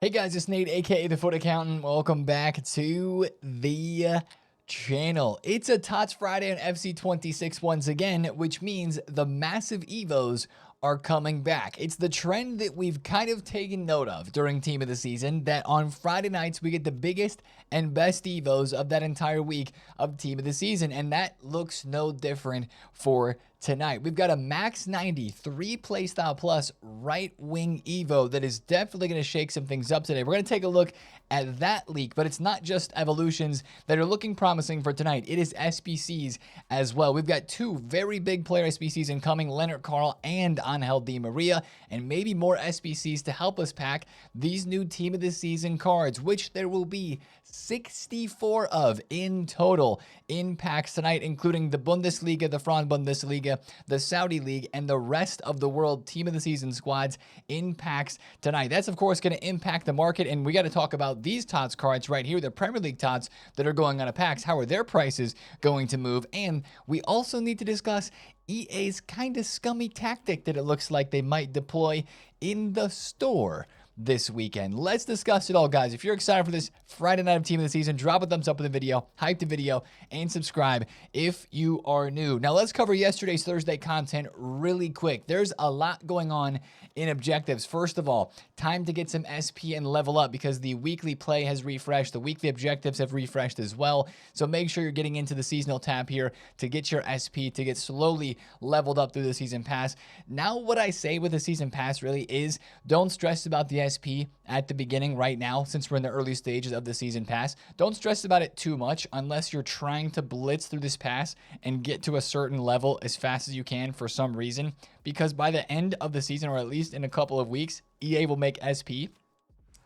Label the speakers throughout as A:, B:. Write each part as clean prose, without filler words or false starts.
A: Hey guys, it's Nate, aka TheFutAccountant. Welcome back to the channel. It's a TOTS Friday on FC26 once again, which means the massive Evos are coming back. It's the trend that we've kind of taken note of during Team of the Season, that on Friday nights we get the biggest and best Evos of that entire week of Team of the Season, and that looks no different for tonight. We've got a max 90 3 playstyle plus right wing Evo that is definitely going to shake some things up today. We're going to take a look at that leak, but it's not just evolutions that are looking promising for tonight. It is SBCs as well. We've got two very big player SBCs incoming, Leonard Carl and Angel Di Maria, and maybe more SBCs to help us pack these new Team of the Season cards, which there will be 64 of in total in packs tonight, including the Bundesliga, the Bundesliga, the Saudi League, and the rest of the world Team of the Season squads in packs tonight. That's, of course, going to impact the market, and we got to talk about these TOTS cards right here, the Premier League TOTS that are going out of packs. How are their prices going to move? And we also need to discuss EA's kind of scummy tactic that it looks like they might deploy in the store this weekend. Let's discuss it all, guys. If you're excited for this Friday night of Team of the Season, drop a thumbs up in the video, hype the video, and subscribe if you are new. Now, let's cover yesterday's Thursday content really quick. There's a lot going on in objectives. First of all, time to get some SP and level up because the weekly play has refreshed. The weekly objectives have refreshed as well. So make sure you're getting into the seasonal tab here to get your SP, to get slowly leveled up through the season pass. Now, what I say with the season pass really is don't stress about the SP at the beginning right now, since we're in the early stages of the season pass. Don't stress about it too much unless you're trying to blitz through this pass and get to a certain level as fast as you can for some reason, because by the end of the season, or at least in a couple of weeks, EA will make SP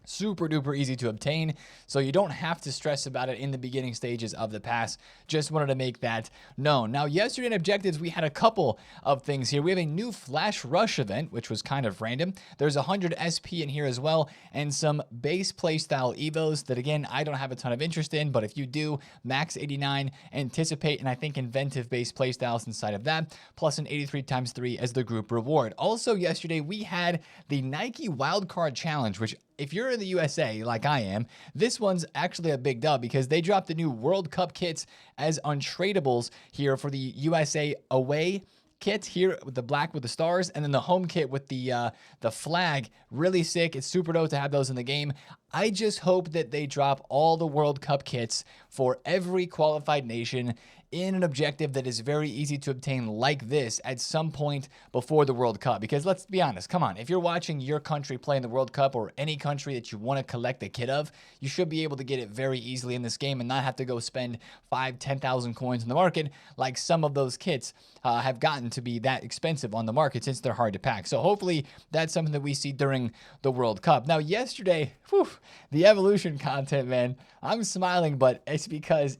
A: super duper easy to obtain, so you don't have to stress about it in the beginning stages of the pass. Just wanted to make that known. Now, yesterday in objectives, we had a couple of things here. We have a new Flash Rush event, which was kind of random. There's 100 SP in here as well, and some base playstyle Evos that, again, I don't have a ton of interest in, but if you do, max 89, anticipate, and I think inventive base playstyles inside of that, plus an 83 times 3 as the group reward. Also, yesterday, we had the Nike Wildcard Challenge, which, if you're in the USA, like I am, this one's actually a big dub because they dropped the new World Cup kits as untradables here for the USA away kit here with the black with the stars, and then the home kit with the flag. Really sick. It's super dope to have those in the game. I just hope that they drop all the World Cup kits for every qualified nation in an objective that is very easy to obtain like this at some point before the World Cup. Because let's be honest, come on, if you're watching your country play in the World Cup or any country that you want to collect a kit of, you should be able to get it very easily in this game and not have to go spend 5,000-10,000 coins in the market like some of those kits have gotten to be that expensive on the market since they're hard to pack. So hopefully that's something that we see during the World Cup. Now, yesterday, the evolution content, man, I'm smiling, but it's because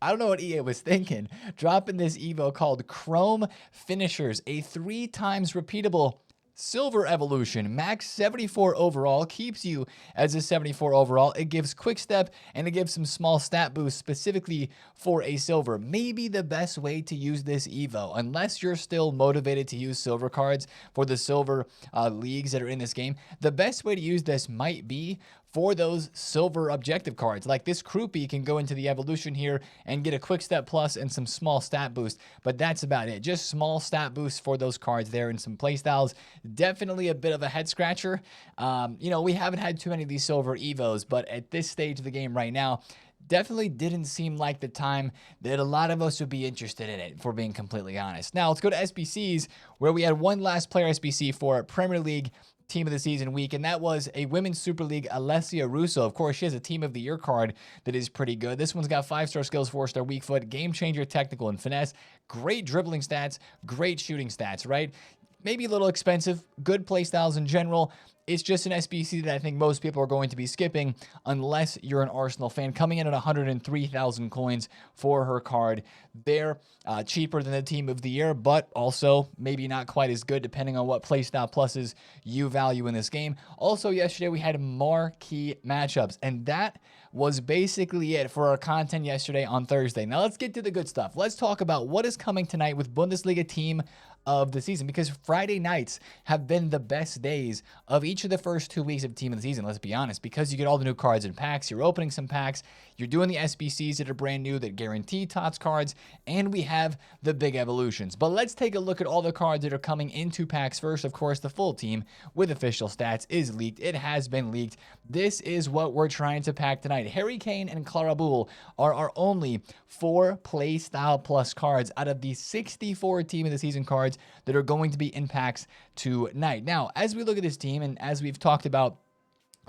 A: I don't know what EA was thinking, dropping this Evo called Chrome Finishers, a 3 times repeatable silver evolution, max 74 overall, keeps you as a 74 overall. It gives quick step and it gives some small stat boost specifically for a silver. Maybe the best way to use this Evo, unless you're still motivated to use silver cards for the silver leagues that are in this game, the best way to use this might be for those silver objective cards. Like this Kroopy can go into the evolution here and get a quick step plus and some small stat boost, but that's about it. Just small stat boosts for those cards there and some playstyles. Definitely a bit of a head scratcher. You know, we haven't had too many of these silver Evos, but at this stage of the game right now, definitely didn't seem like the time that a lot of us would be interested in it, if we're being completely honest. Now, let's go to SBCs, where we had one last player SBC for Premier League Team of the Season week, and that was a Women's Super League Alessia Russo. Of course, she has a Team of the Year card that is pretty good. This one's got 5-star skills, 4-star weak foot, game changer, technical, and finesse. Great dribbling stats, great shooting stats, right? Maybe a little expensive, good play styles in general. It's just an SBC that I think most people are going to be skipping unless you're an Arsenal fan. Coming in at 103,000 coins for her card. They're cheaper than the Team of the Year, but also maybe not quite as good depending on what playstyle pluses you value in this game. Also, yesterday we had marquee matchups, and that was basically it for our content yesterday on Thursday. Now let's get to the good stuff. Let's talk about what is coming tonight with Bundesliga Team of the season, because Friday nights have been the best days of each of the first 2 weeks of Team of the Season, let's be honest, because you get all the new cards in packs, you're opening some packs, you're doing the SBCs that are brand new that guarantee TOTS cards, and we have the big evolutions. But let's take a look at all the cards that are coming into packs first. Of course, the full team with official stats is leaked. It has been leaked. This is what we're trying to pack tonight. Harry Kane and Clara Bull are our only 4 play style plus cards out of the 64 Team of the Season cards that are going to be in packs tonight. Now, as we look at this team, and as we've talked about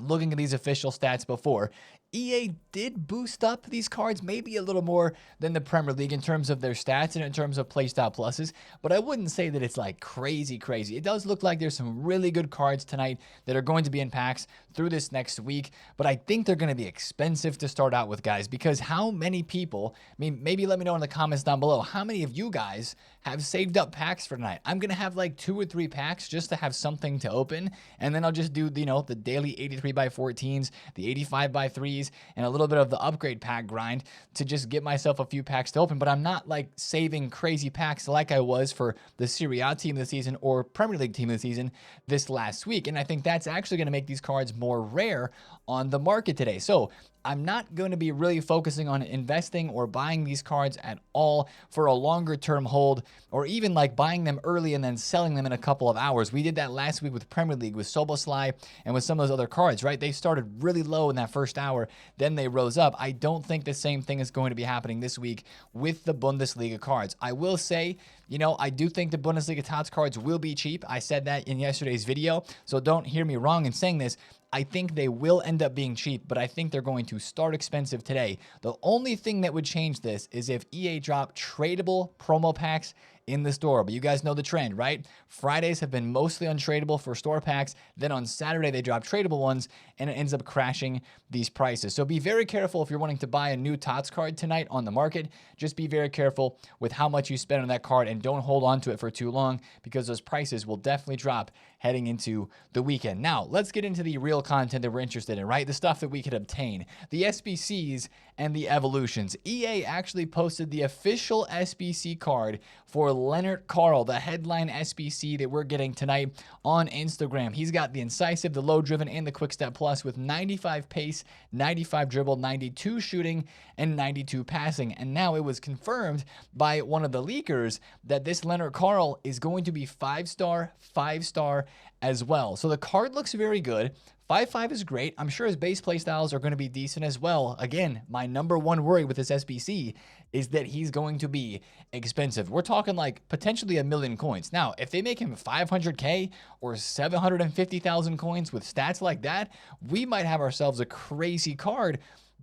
A: looking at these official stats before, EA did boost up these cards maybe a little more than the Premier League in terms of their stats and in terms of playstyle pluses, but I wouldn't say that it's like crazy. It does look like there's some really good cards tonight that are going to be in packs through this next week, but I think they're going to be expensive to start out with, guys, because how many people, I mean, maybe let me know in the comments down below, how many of you guys have saved up packs for tonight? I'm going to have like 2 or 3 packs just to have something to open, and then I'll just do, you know, the daily 83 by 14s, the 85 by 3s, and a little bit of the upgrade pack grind to just get myself a few packs to open. But I'm not like saving crazy packs like I was for the Serie A Team of the Season or Premier League Team of the Season this last week. And I think that's actually going to make these cards more rare on the market today. So I'm not going to be really focusing on investing or buying these cards at all for a longer term hold, or even like buying them early and then selling them in a couple of hours. We did that last week with Premier League, with Soboslai, and with some of those other cards, right? They started really low in that first hour, then they rose up. I don't think the same thing is going to be happening this week with the Bundesliga cards. I will say, you know, I do think the Bundesliga TOTS cards will be cheap. I said that in yesterday's video, so don't hear me wrong in saying this. I think they will end up being cheap, but I think they're going to start expensive today. The only thing that would change this is if EA drop tradable promo packs in the store. But you guys know the trend, right? Fridays have been mostly untradeable for store packs. Then on Saturday, they drop tradable ones, and it ends up crashing these prices. So be very careful if you're wanting to buy a new TOTS card tonight on the market. Just be very careful with how much you spend on that card, and don't hold on to it for too long, because those prices will definitely drop heading into the weekend. Now, let's get into the real content that we're interested in, right? The stuff that we could obtain, the SBCs and the evolutions. EA actually posted the official SBC card for Leonard Carl, the headline SBC that we're getting tonight on Instagram. He's got the incisive, the low driven, and the quick step plus with 95 pace, 95 dribble, 92 shooting, and 92 passing. And now it was confirmed by one of the leakers that this Leonard Carl is going to be 5-star, 5-star as well. So the card looks very good. 5.5 is great. I'm sure his base playstyles are going to be decent as well. Again, my number one worry with this SBC is that he's going to be expensive. We're talking like potentially 1 million coins. Now, if they make him 500K or 750,000 coins with stats like that, we might have ourselves a crazy card.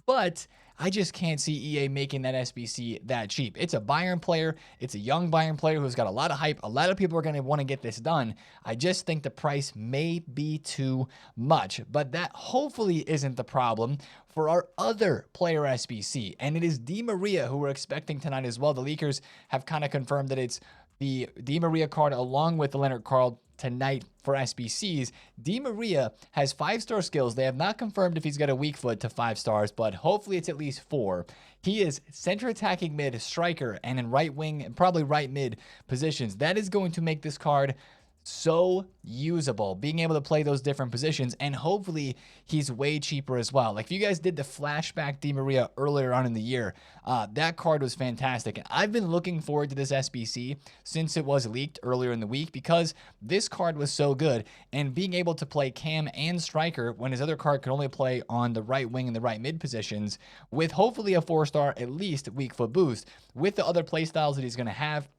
A: But I just can't see EA making that SBC that cheap. It's a Bayern player. It's a young Bayern player who's got a lot of hype. A lot of people are going to want to get this done. I just think the price may be too much, but that hopefully isn't the problem for our other player SBC. And it is Di Maria who we're expecting tonight as well. The leakers have kind of confirmed that it's the Di Maria card along with the Leonard Carl tonight for SBCs. Di Maria has 5-star skills. They have not confirmed if he's got a weak foot to 5 stars, but hopefully it's at least 4. He is center attacking mid, striker, and in right wing and probably right mid positions. That is going to make this card so usable, being able to play those different positions, and hopefully he's way cheaper as well. Like if you guys did the flashback Di Maria earlier on in the year, that card was fantastic, and I've been looking forward to this SBC since it was leaked earlier in the week, because this card was so good, and being able to play cam and striker when his other card could only play on the right wing and the right mid positions, with hopefully a 4-star at least weak foot boost, with the other playstyles that he's going to have,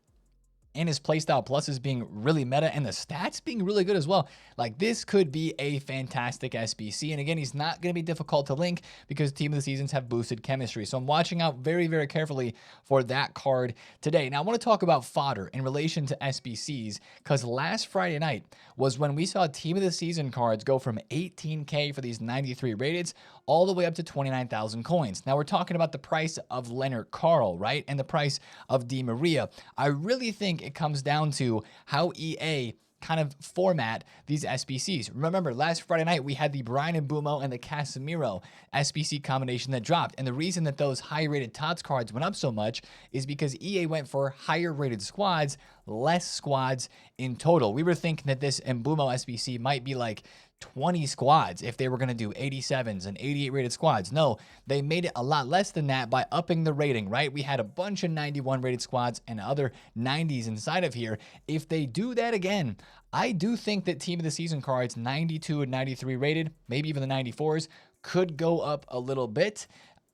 A: and his playstyle pluses being really meta, and the stats being really good as well. Like, this could be a fantastic SBC. And again, he's not going to be difficult to link because Team of the Seasons have boosted chemistry. So I'm watching out very, very carefully for that card today. Now, I want to talk about Fodder in relation to SBCs, because last Friday night was when we saw Team of the Season cards go from 18K for these 93 rated all the way up to 29,000 coins. Now, we're talking about the price of Leonard Carl, right? And the price of Di Maria. I really think it comes down to how EA kind of format these SBCs. Remember, last Friday night, we had the Brian and Bumo and the Casemiro SBC combination that dropped. And the reason that those high-rated TOTS cards went up so much is because EA went for higher-rated squads, less squads in total. We were thinking that this Mbumo SBC might be like 20 squads if they were going to do 87s and 88 rated squads. No, they made it a lot less than that by upping the rating, right? We had a bunch of 91 rated squads and other 90s inside of here. If they do that again, I do think that team of the season cards, 92 and 93 rated, maybe even the 94s, could go up a little bit.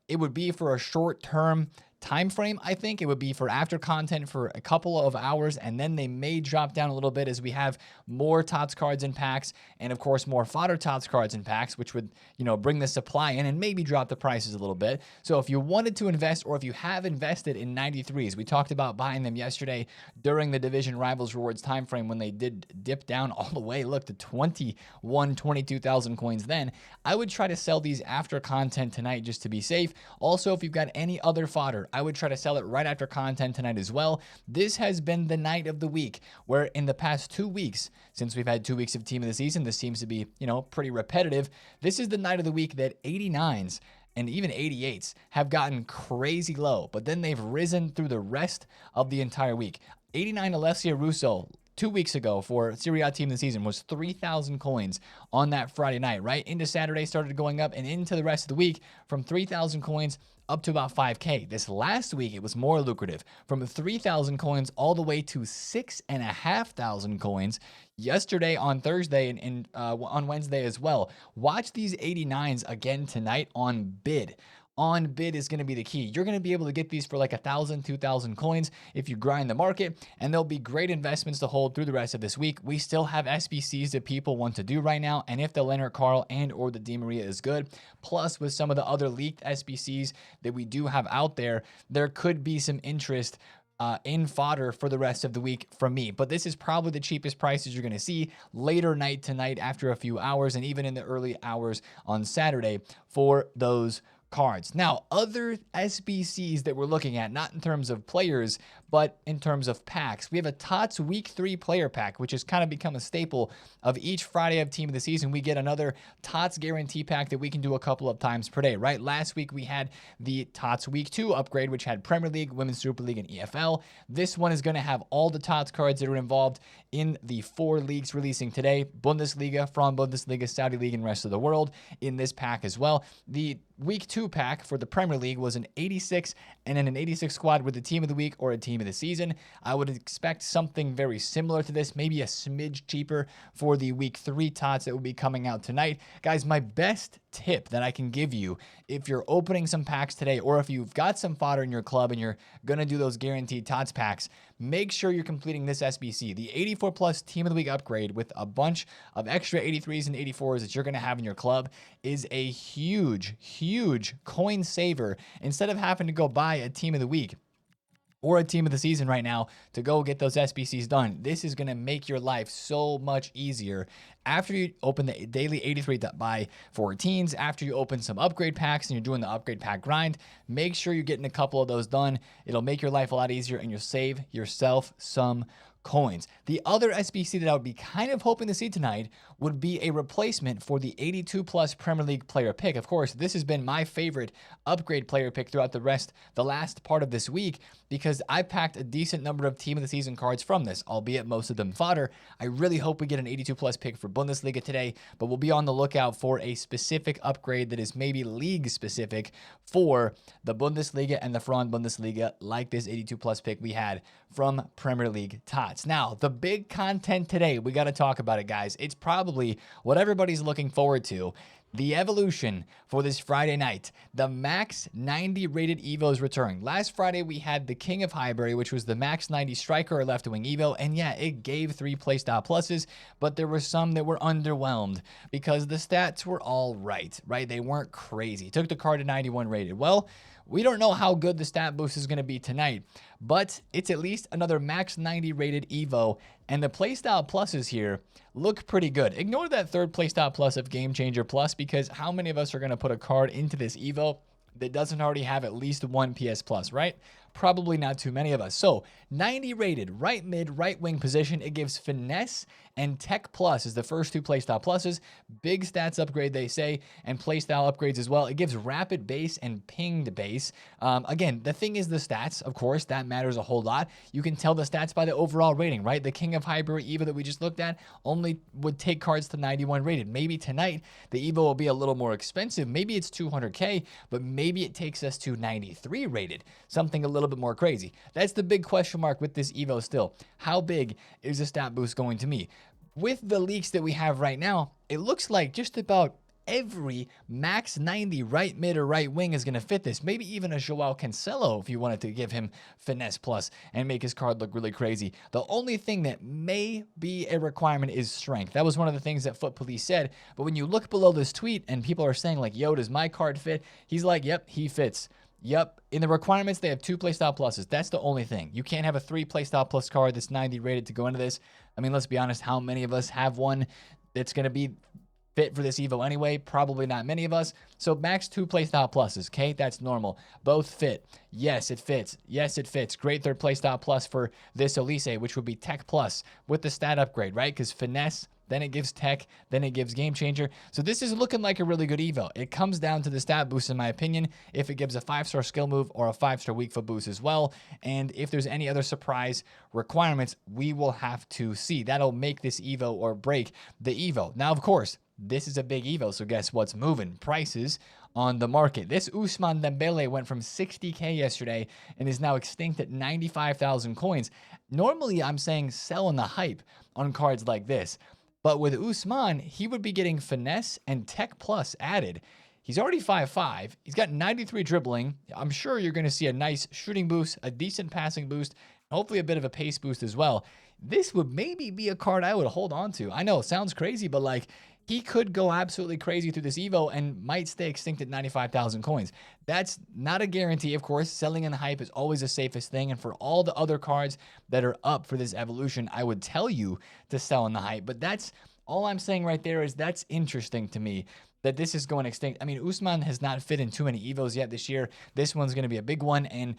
A: It would be for a short term time frame. I think it would be for after content for a couple of hours, and then they may drop down a little bit as we have more TOTS cards in packs, and of course more Fodder TOTS cards in packs, which would, you know, bring the supply in and maybe drop the prices a little bit. So if you wanted to invest, or if you have invested in 93s, we talked about buying them yesterday during the Division Rivals Rewards time frame when they did dip down all the way, look, to 22,000 coins then. I would try to sell these after content tonight just to be safe. Also, if you've got any other fodder, I would try to sell it right after content tonight as well. This has been the night of the week where in the past 2 weeks, since we've had 2 weeks of team of the season, this seems to be, you know, pretty repetitive. This is the night of the week that 89s and even 88s have gotten crazy low, but then they've risen through the rest of the entire week. 89 Alessia Russo 2 weeks ago for Serie A team of the season was 3,000 coins on that Friday night, right? Into Saturday started going up, and into the rest of the week from 3,000 coins up to about 5K. This last week, it was more lucrative, from 3,000 coins all the way to 6,500 coins yesterday, on Thursday, and on Wednesday as well. Watch these 89s again tonight on bid. On bid is going to be the key. You're going to be able to get these for like 1,000, 2,000 coins if you grind the market, and they'll be great investments to hold through the rest of this week. We still have SBCs that people want to do right now, and if the Leonard Carl and or the Di Maria is good, plus with some of the other leaked SBCs that we do have out there, there could be some interest in fodder for the rest of the week from me. But this is probably the cheapest prices you're going to see later night tonight after a few hours, and even in the early hours on Saturday for those cards. Now, other SBCs that we're looking at, not in terms of players, but in terms of packs. We have a TOTS Week 3 player pack, which has kind of become a staple of each Friday of Team of the Season. We get another TOTS guarantee pack that we can do a couple of times per day, right? Last week, we had the TOTS Week 2 upgrade, which had Premier League, Women's Super League, and EFL. This one is going to have all the TOTS cards that are involved in the 4 leagues releasing today: Bundesliga, from Bundesliga, Saudi League, and rest of the world in this pack as well. The Week 2 pack for the Premier League was an 86 and then an 86 squad with the Team of the Week or a Team of the Season. I would expect something very similar to this, maybe a smidge cheaper for the Week 3 TOTS that will be coming out tonight. Guys, my best tip that I can give you if you're opening some packs today, or if you've got some fodder in your club and you're going to do those guaranteed TOTS packs, make sure you're completing this SBC, the 84 plus Team of the Week upgrade with a bunch of extra 83s and 84s that you're going to have in your club, is a huge, huge coin saver. Instead of having to go buy a Team of the Week or a Team of the Season right now to go get those SBCs done, this is going to make your life so much easier. After you open the daily 83 buy for teens, after you open some upgrade packs and you're doing the upgrade pack grind, make sure you're getting a couple of those done. It'll make your life a lot easier, and you'll save yourself some coins. The other SBC that I would be kind of hoping to see tonight would be a replacement for the 82 plus Premier League player pick. Of course, this has been my favorite upgrade player pick throughout the last part of this week, because I packed a decent number of Team of the Season cards from this, albeit most of them fodder. I really hope we get an 82 plus pick for Bundesliga today, but we'll be on the lookout for a specific upgrade that is maybe league specific for the Bundesliga and the Frauen Bundesliga, like this 82 plus pick we had from Premier League TOTS. Now, the big content today, we got to talk about it, guys. It's probably what everybody's looking forward to. The evolution for this Friday night. The max 90 rated Evos return. Last Friday, we had the King of Highbury, which was the max 90 striker or left wing Evo. And yeah, it gave 3 playstyle pluses, but there were some that were underwhelmed because the stats were all right? They weren't crazy. Took the card to 91 rated. Well, we don't know how good the stat boost is going to be tonight, but it's at least another max 90 rated Evo, and the playstyle pluses here look pretty good. Ignore that third playstyle plus of Game Changer Plus, because how many of us are going to put a card into this Evo that doesn't already have at least one PS plus, right? Probably not too many of us. So 90 rated, right mid, right wing position. It gives finesse and tech plus is the first two playstyle pluses. Big stats upgrade, they say, and playstyle upgrades as well. It gives rapid base and pinged base. Again, the thing is the stats, of course, that matters a whole lot. You can tell the stats by the overall rating, right? The King of Hybrid Evo that we just looked at only would take cards to 91 rated. Maybe tonight the Evo will be a little more expensive. Maybe it's 200K, but maybe it takes us to 93 rated, something a little bit more crazy. That's the big question mark with this Evo still. How big is the stat boost going to be? With the leaks that we have right now, it looks like just about every max 90 right mid or right wing is going to fit this. Maybe even a Joao Cancelo if you wanted to give him finesse plus and make his card look really crazy. The only thing that may be a requirement is strength. That was one of the things that Foot Police said. But when you look below this tweet and people are saying like, yo, does my card fit? He's like, yep, he fits. Yep. In the requirements, they have 2 playstyle pluses. That's the only thing. You can't have a 3 playstyle plus card that's 90 rated to go into this. I mean, let's be honest, how many of us have one that's going to be fit for this Evo anyway? Probably not many of us. So max 2 playstyle pluses, okay? That's normal. Both fit. Yes, it fits. Yes, it fits. Great third playstyle plus for this Elise, which would be tech plus with the stat upgrade, right? Because finesse, then it gives tech, then it gives game changer. So this is looking like a really good Evo. It comes down to the stat boost, in my opinion, if it gives a 5-star skill move or a 5-star weak foot boost as well. And if there's any other surprise requirements, we will have to see. That'll make this Evo or break the Evo. Now, of course, this is a big Evo, so guess what's moving? Prices on the market. This Ousmane Dembele went from 60K yesterday and is now extinct at 95,000 coins. Normally, I'm saying sell on the hype on cards like this. But with Ousmane, he would be getting finesse and tech plus added. He's already 5'5". He's got 93 dribbling. I'm sure you're going to see a nice shooting boost, a decent passing boost, hopefully a bit of a pace boost as well. This would maybe be a card I would hold on to. I know it sounds crazy, but like he could go absolutely crazy through this Evo and might stay extinct at 95,000 coins. That's not a guarantee, of course. Selling in the hype is always the safest thing. And for all the other cards that are up for this evolution, I would tell you to sell in the hype. But that's all I'm saying right there is that's interesting to me that this is going extinct. I mean, Ousmane has not fit in too many Evos yet this year. This one's going to be a big one. And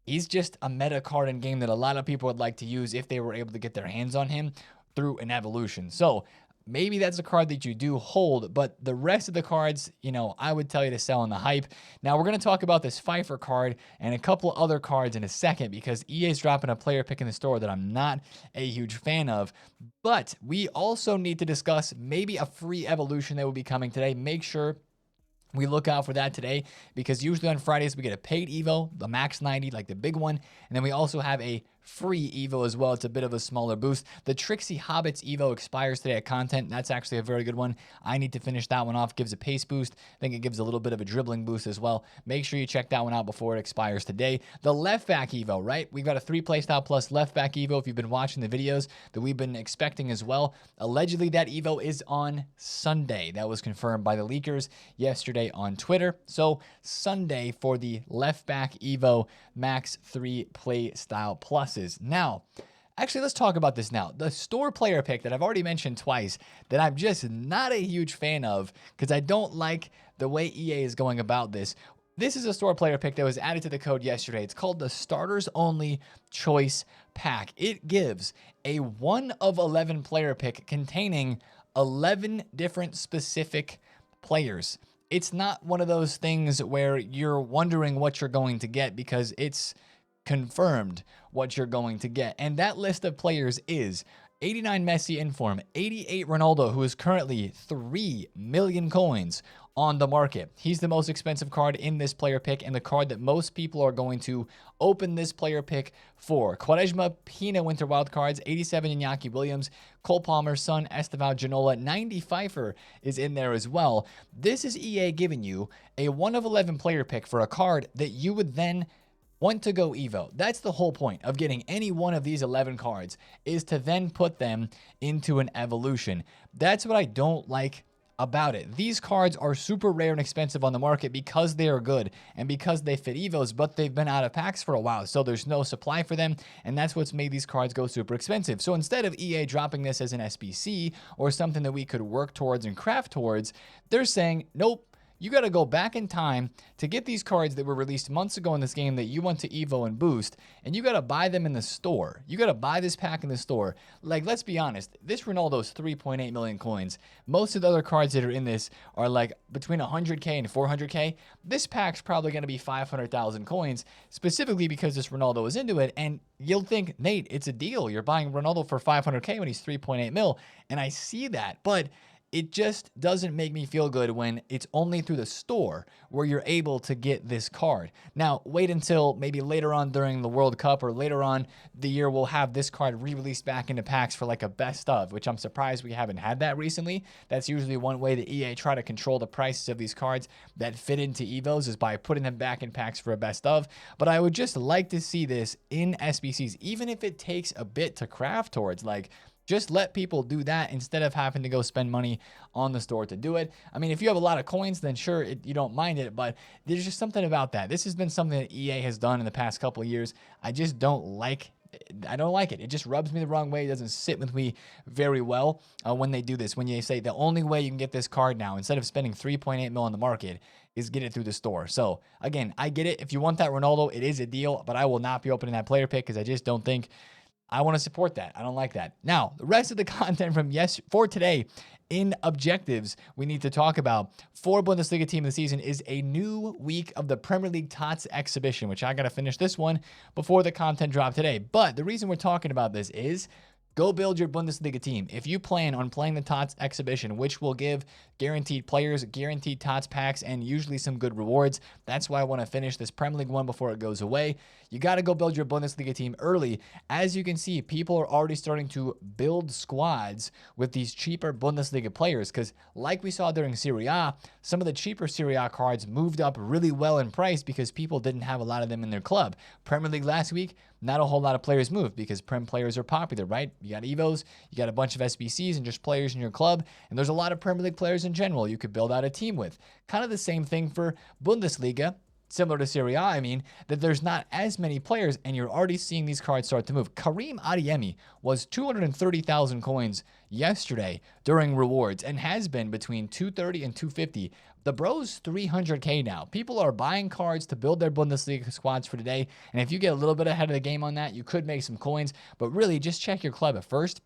A: he's just a meta card in game that a lot of people would like to use if they were able to get their hands on him through an evolution. So maybe that's a card that you do hold, but the rest of the cards, you know, I would tell you to sell in the hype. Now, we're going to talk about this Pfeiffer card and a couple other cards in a second because EA is dropping a player pick in the store that I'm not a huge fan of. But we also need to discuss maybe a free evolution that will be coming today. Make sure we look out for that today because usually on Fridays we get a paid Evo, the max 90, like the big one. And then we also have a free Evo as well. It's a bit of a smaller boost. The Trixie Hobbits Evo expires today at content. That's actually a very good one. I need to finish that one off. Gives a pace boost. I think it gives a little bit of a dribbling boost as well. Make sure you check that one out before it expires today. The left back Evo, right? We've got a 3 playstyle plus left back Evo if you've been watching the videos that we've been expecting as well. Allegedly, that Evo is on Sunday. That was confirmed by the leakers yesterday on Twitter. So Sunday for the left back Evo max 3 playstyle plus. Now, actually, let's talk about this now. The store player pick that I've already mentioned twice that I'm just not a huge fan of because I don't like the way EA is going about this. This is a store player pick that was added to the code yesterday. It's called the Starters Only Choice Pack. It gives a 1 of 11 player pick containing 11 different specific players. It's not one of those things where you're wondering what you're going to get because it's confirmed what you're going to get. And that list of players is 89 Messi in form, 88 Ronaldo, who is currently 3 million coins on the market. He's the most expensive card in this player pick and the card that most people are going to open this player pick for. Quaresma, Pina Winter Wild Cards, 87 Iñaki Williams, Cole Palmer, Son, Estevao, Ginola, 90 Pfeiffer is in there as well. This is EA giving you a 1 of 11 player pick for a card that you would then want to go Evo. That's the whole point of getting any one of these 11 cards is to then put them into an evolution. That's what I don't like about it. These cards are super rare and expensive on the market because they are good and because they fit Evos, but they've been out of packs for a while, so there's no supply for them, and that's what's made these cards go super expensive. So instead of EA dropping this as an SBC or something that we could work towards and craft towards, they're saying, nope, you got to go back in time to get these cards that were released months ago in this game that you want to Evo and boost, and you got to buy them in the store. You got to buy this pack in the store. Like, let's be honest, this Ronaldo's 3.8 million coins. Most of the other cards that are in this are like between 100K and 400K. This pack's probably going to be 500,000 coins, specifically because this Ronaldo is into it, and you'll think, Nate, it's a deal. You're buying Ronaldo for 500K when he's 3.8 mil, and I see that, but it just doesn't make me feel good when it's only through the store where you're able to get this card. Now, wait until maybe later on during the World Cup or later on the year, we'll have this card re-released back into packs for like a best of, which I'm surprised we haven't had that recently. That's usually one way that EA try to control the prices of these cards that fit into Evos, is by putting them back in packs for a best of. But I would just like to see this in SBCs, even if it takes a bit to craft towards. Like, just let people do that instead of having to go spend money on the store to do it. I mean, if you have a lot of coins, then sure, you don't mind it, but there's just something about that. This has been something that EA has done in the past couple of years. I just don't like I don't like it. It just rubs me the wrong way. It doesn't sit with me very well when they do this. When you say the only way you can get this card now, instead of spending 3.8 mil on the market, is get it through the store. So again, I get it. If you want that Ronaldo, it is a deal, but I will not be opening that player pick because I just don't think I want to support that. I don't like that. Now, the rest of the content from for today in objectives we need to talk about for Bundesliga Team of the Season is a new week of the Premier League TOTS exhibition, which I got to finish this one before the content drop today. But the reason we're talking about this is go build your Bundesliga team. If you plan on playing the TOTS exhibition, which will give guaranteed players, guaranteed TOTS packs, and usually some good rewards, that's why I want to finish this Premier League one before it goes away. You got to go build your Bundesliga team early. As you can see, people are already starting to build squads with these cheaper Bundesliga players because like we saw during Serie A, some of the cheaper Serie A cards moved up really well in price because people didn't have a lot of them in their club. Premier League last week, not a whole lot of players moved because Prem players are popular, right? You got Evos, you got a bunch of SBCs and just players in your club, and there's a lot of Premier League players in general you could build out a team with. Kind of the same thing for Bundesliga, similar to Serie A, I mean, that there's not as many players, and you're already seeing these cards start to move. Karim Adeyemi was 230,000 coins yesterday during rewards and has been between 230 and 250. The bro's 300K now. People are buying cards to build their Bundesliga squads for today, and if you get a little bit ahead of the game on that, you could make some coins, but really just check your club at first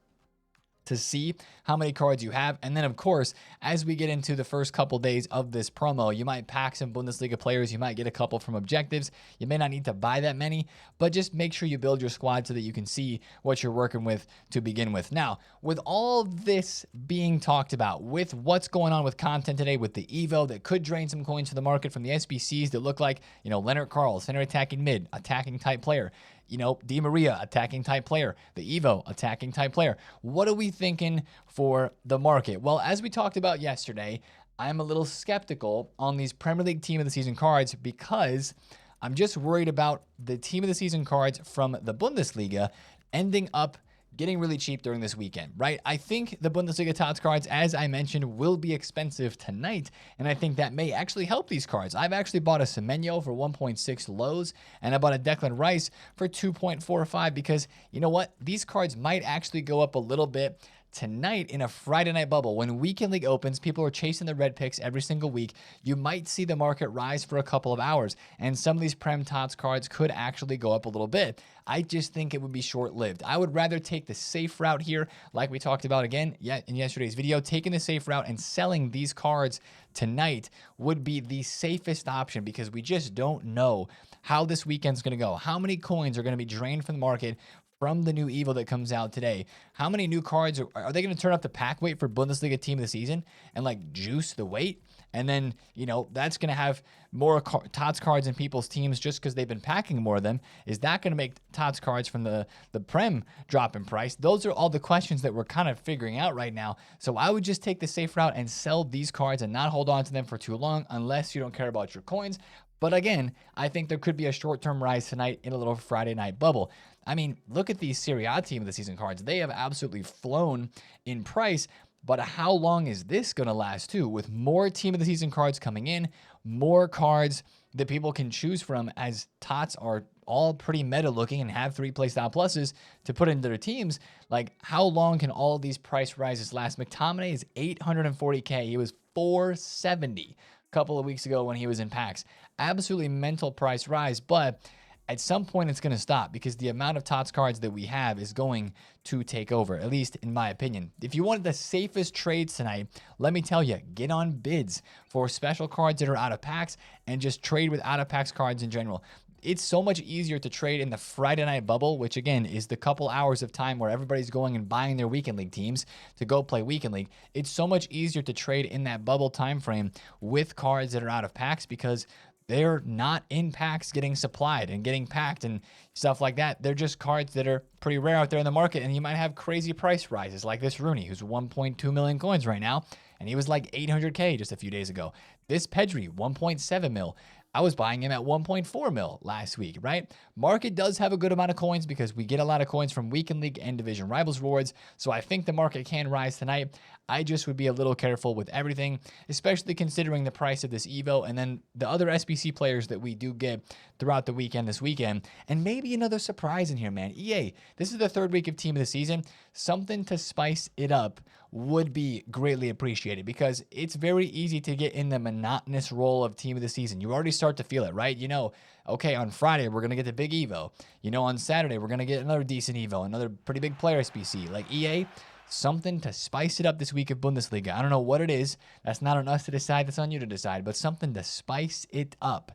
A: to see how many cards you have. And then, of course, as we get into the first couple days of this promo, you might pack some Bundesliga players. You might get a couple from objectives. You may not need to buy that many, but just make sure you build your squad so that you can see what you're working with to begin with. Now, with all this being talked about, with what's going on with content today, with the Evo that could drain some coins to the market from the SBCs that look like, you know, Leonard Carl, center attacking mid, attacking type player, you know, Di Maria, attacking type player, the Evo, attacking type player. What are we thinking for the market? Well, as we talked about yesterday, I'm a little skeptical on these Premier League Team of the Season cards because I'm just worried about the Team of the Season cards from the Bundesliga ending up getting really cheap during this weekend, right? I think the Bundesliga TOTS cards, as I mentioned, will be expensive tonight, and I think that may actually help these cards. I've actually bought a Semenyo for 1.6 lows, and I bought a Declan Rice for 2.45 because, you know what? These cards might actually go up a little bit tonight in a Friday night bubble. When Weekend League opens, people are chasing the red picks every single week. You might see the market rise for a couple of hours, and some of these Prem TOTS cards could actually go up a little bit. I just think it would be short-lived. I would rather take the safe route here, like we talked about again in yesterday's video. Taking the safe route and selling these cards tonight would be the safest option because we just don't know how this weekend's going to go. How many coins are going to be drained from the market from the new Evo that comes out today? How many new cards are they going to turn up the pack weight for Bundesliga Team of the Season and like juice the weight? And then, you know, that's going to have more TOTS cards in people's teams just because they've been packing more of them. Is that going to make TOTS cards from the Prem drop in price? Those are all the questions that we're kind of figuring out right now. So I would just take the safe route and sell these cards and not hold on to them for too long unless you don't care about your coins. But again, I think there could be a short-term rise tonight in a little Friday night bubble. I mean, look at these Serie A Team of the Season cards. They have absolutely flown in price. But how long is this going to last too? With more Team of the Season cards coming in, more cards that people can choose from as TOTS are all pretty meta looking and have 3 playstyle pluses to put into their teams. Like, how long can all of these price rises last? McTominay is 840K. He was 470 couple of weeks ago when he was in packs. Absolutely mental price rise, but at some point it's going to stop because the amount of TOTS cards that we have is going to take over, at least in my opinion. If you wanted the safest trades tonight, let me tell you, get on bids for special cards that are out of packs and just trade with out of packs cards in general. It's so much easier to trade in the Friday night bubble, which again is the couple hours of time where everybody's going and buying their weekend league teams to go play weekend league. It's so much easier to trade in that bubble time frame with cards that are out of packs because they're not in packs getting supplied and getting packed and stuff like that. They're just cards that are pretty rare out there in the market, and you might have crazy price rises like this Rooney, who's 1.2 million coins right now, and he was like 800K just a few days ago. This Pedri, 1.7 mil. I was buying him at 1.4 mil last week, right? Market does have a good amount of coins because we get a lot of coins from Weekend League and Division Rivals rewards, so I think the market can rise tonight. I just would be a little careful with everything, especially considering the price of this Evo and then the other SBC players that we do get throughout the weekend this weekend. And maybe another surprise in here, man. EA, this is the third week of Team of the Season. Something to spice it up would be greatly appreciated because it's very easy to get in the monotonous role of Team of the Season. You already start to feel it, right? You know, okay, on Friday, we're going to get the big Evo. You know, on Saturday, we're going to get another decent Evo, another pretty big player SBC. Like EA, something to spice it up this week of Bundesliga. I don't know what it is. That's not on us to decide. That's on you to decide. But something to spice it up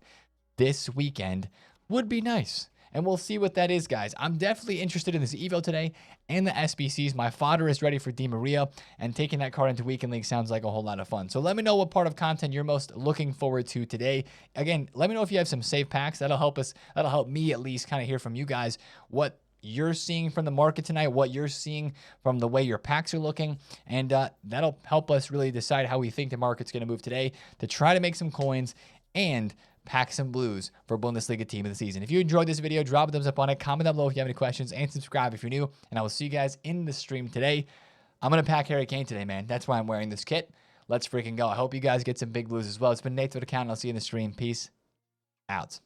A: this weekend would be nice. And we'll see what that is, guys. I'm definitely interested in this Evo today and the SBCs. My fodder is ready for Di Maria, and taking that card into Weekend League sounds like a whole lot of fun. So let me know what part of content you're most looking forward to today. Again, let me know if you have some safe packs. That'll help us. That'll help me at least kind of hear from you guys what you're seeing from the market tonight, what you're seeing from the way your packs are looking, and that'll help us really decide how we think the market's going to move today to try to make some coins and pack some blues for Bundesliga Team of the Season. If you enjoyed this video, drop a thumbs up on it, comment down below if you have any questions, and subscribe if you're new, and I will see you guys in the stream today. I'm going to pack Harry Kane today, man. That's why I'm wearing this kit. Let's freaking go. I hope you guys get some big blues as well. It's been TheFutAccountant. I'll see you in the stream. Peace out.